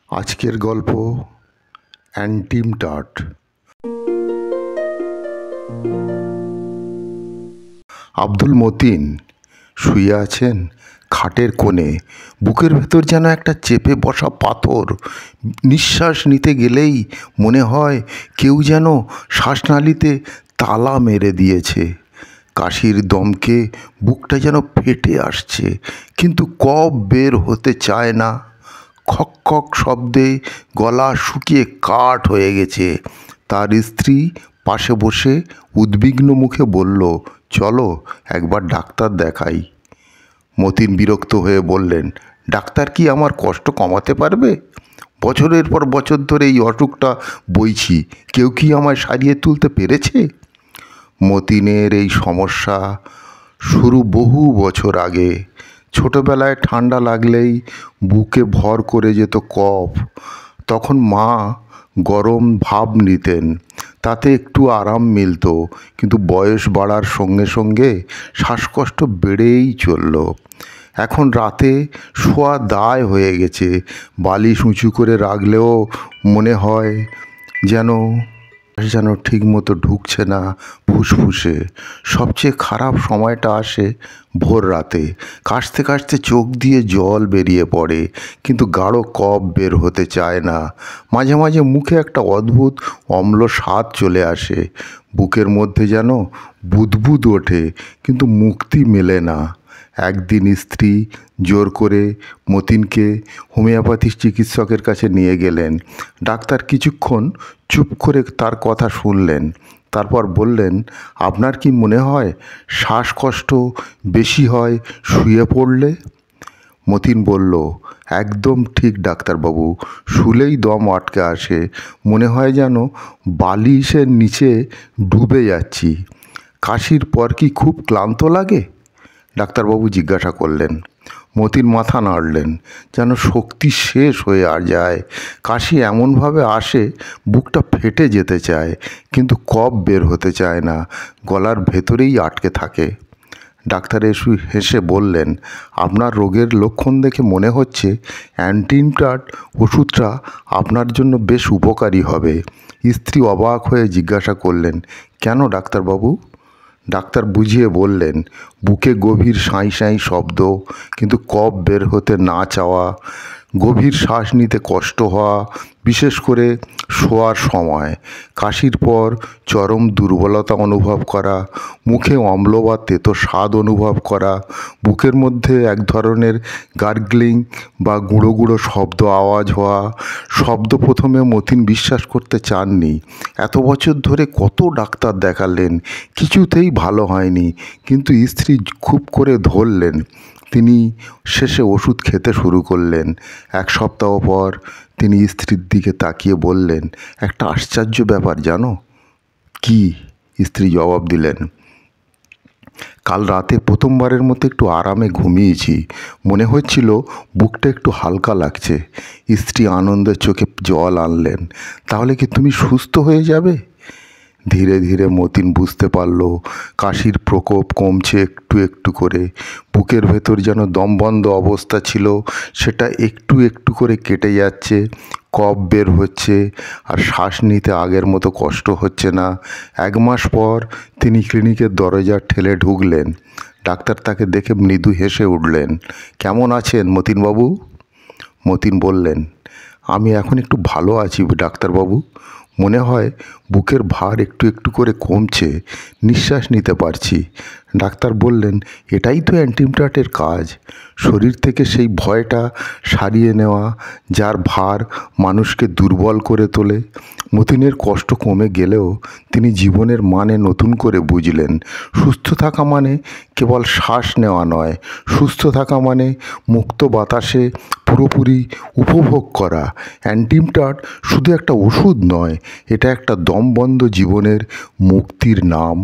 আজকের গল্প অ্যান্টিমটাট। আব্দুল মতিন শুয়ে আছেন খাটের কোণে। বুকের ভেতর যেন একটা চেপে বসা পাথর। নিঃশ্বাস নিতে গেলেই মনে হয় কেউ যেন শ্বাসনালীতে তালা মেরে দিয়েছে। কাশির দমকে বুকটা যেন ফেটে আসছে, কিন্তু কফ বের হতে চায় না। খক খক শব্দে গলা শুকিয়ে কাঠ হয়ে গেছে। তার স্ত্রী পাশে বসে উদ্বিগ্ন মুখে বলল, চলো একবার ডাক্তার দেখাই। মতিন বিরক্ত হয়ে বললেন, ডাক্তার কি আমার কষ্ট কমাতে পারবে? বছরের পর বছর ধরে এই অসুখটা বইছি, কেউ কি আমায় সারিয়ে তুলতে পেরেছে? মতিনের এই সমস্যা শুরু বহু বছর আগে। ছোটবেলায় ঠান্ডা লাগলেই বুকে ভর করে যেত কফ। তখন মা গরম ভাপ নিতেন, তাতে একটু আরাম মিলত। কিন্তু বয়স বাড়ার সঙ্গে সঙ্গে শ্বাসকষ্ট বেড়েই চলল। এখন রাতে শোয়া দায় হয়ে গেছে। বালিশ উঁচু করে রাখলেও মনে হয় যেন যেন ঠিক মতো ঢুকছে না ফুসফুসে। সবচেয়ে খারাপ সময়টা আসে ভোর রাতে। কাশতে কাশতে চোখ দিয়ে জল বেরিয়ে পড়ে, কিন্তু গাঢ় কফ বের হতে চায় না। মাঝে মাঝে মুখে একটা অদ্ভুত অম্ল স্বাদ চলে আসে। বুকের মধ্যে যেন বুদবুদ ওঠে, কিন্তু মুক্তি মেলে না। একদিন স্ত্রী জোর করে মতিনকে হোমিওপ্যাথি চিকিৎসকের কাছে নিয়ে গেলেন। ডাক্তার কিছুক্ষণ চুপ করে তার কথা শুনলেন, তারপর বললেন, আপনার কি মনে হয় শ্বাসকষ্ট বেশি হয় শুয়ে পড়লে? মতিন বলল, একদম ঠিক ডাক্তারবাবু, শুলেই দম আটকে আসে, মনে হয় যেন বালিশের নিচে ডুবে যাচ্ছি। কাশির পর কি খুব ক্লান্ত লাগে? ডাক্তারবাবু জিজ্ঞাসা করলেন। মতিন মাথা নাড়লেন, যেন শক্তি শেষ হয়ে যায়। কাশি এমনভাবে আসে বুকটা ফেটে যেতে চায়, কিন্তু কফ বের হতে চায় না, গলার ভেতরেই আটকে থাকে। ডাক্তার এসে হেসে বললেন, আপনার রোগের লক্ষণ দেখে মনে হচ্ছে অ্যান্টিমটাট ওষুধটা আপনার জন্য বেশ উপকারী হবে। স্ত্রী অবাক হয়ে জিজ্ঞাসা করলেন, কেন ডাক্তারবাবু? ডাক্তার বুঝিয়ে বললেন, বুকে গভীর সাঁই সাঁই শব্দ, কিন্তু কফ বের হতে না চাওয়া, গভীর শ্বাস নিতে কষ্ট হওয়া, বিশেষ করে শোয়ার সময়, কাশির পর চরম দুর্বলতা অনুভব করা, মুখে অম্ল বা তেতো স্বাদ অনুভব করা, বুকের মধ্যে এক ধরনের গার্গলিং বা গুঁড়ো গুঁড়ো শব্দ আওয়াজ হওয়া। শব্দ প্রথমে মতিন বিশ্বাস করতে চাননি। এত বছর ধরে কত ডাক্তার দেখালেন, কিছুতেই ভালো হয়নি, কিন্তু স্ত্রী খুব করে ধরলেন। তিনি শেষে ওষুধ খেতে শুরু করলেন। এক সপ্তাহ পর তিনি স্ত্রীর দিকে তাকিয়ে বললেন, একটা আশ্চর্য ব্যাপার জানো? কি? স্ত্রী জবাব দিলেন, কাল রাতে প্রথমবারের মতো একটু আরামে ঘুমিয়েছি, মনে হচ্ছিল বুকটা একটু হালকা লাগছে। স্ত্রী আনন্দের চোখে জল আনলেন, তাহলে কি তুমি সুস্থ হয়ে যাবে? ধীরে ধীরে মতিন বুঝতে পারল কাশির প্রকোপ কমছে একটু একটু করে। বুকের ভেতর যেন দমবন্ধ অবস্থা ছিল, সেটা একটু একটু করে কেটে যাচ্ছে। কফ বের হচ্ছে, আর শ্বাস নিতে আগের মতো কষ্ট হচ্ছে না। 1 মাস পর তিনি ক্লিনিকের দরজা ঠেলে ঢুকলেন। ডাক্তার তাকে দেখে মৃদু হেসে উঠলেন, কেমন আছেন মতিনবাবু? মতিন বললেন, আমি এখন একটু ভালো আছি ডাক্তারবাবু, মনে হয় বুকের ভার একটু একটু করে কমছে, নিঃশ্বাস নিতে পারছি। ডাক্তার বললেন, এটাই তো অ্যান্টিমটাটের কাজ, শরীর থেকে সেই ভয়টা সারিয়ে নেওয়া, যার ভার মানুষকে দুর্বল করে তোলে। মতিনের কষ্ট কমে গেলেও তিনি জীবনের মানে নতুন করে বুঝলেন। সুস্থ থাকা মানে কেবল শ্বাস নেওয়া নয়, সুস্থ থাকা মানে মুক্ত বাতাসে পুরোপুরি উপভোগ করা। অ্যান্টিমটাট শুধু একটা ওষুধ নয়, এটা একটা দমবন্ধ জীবনের মুক্তির নাম।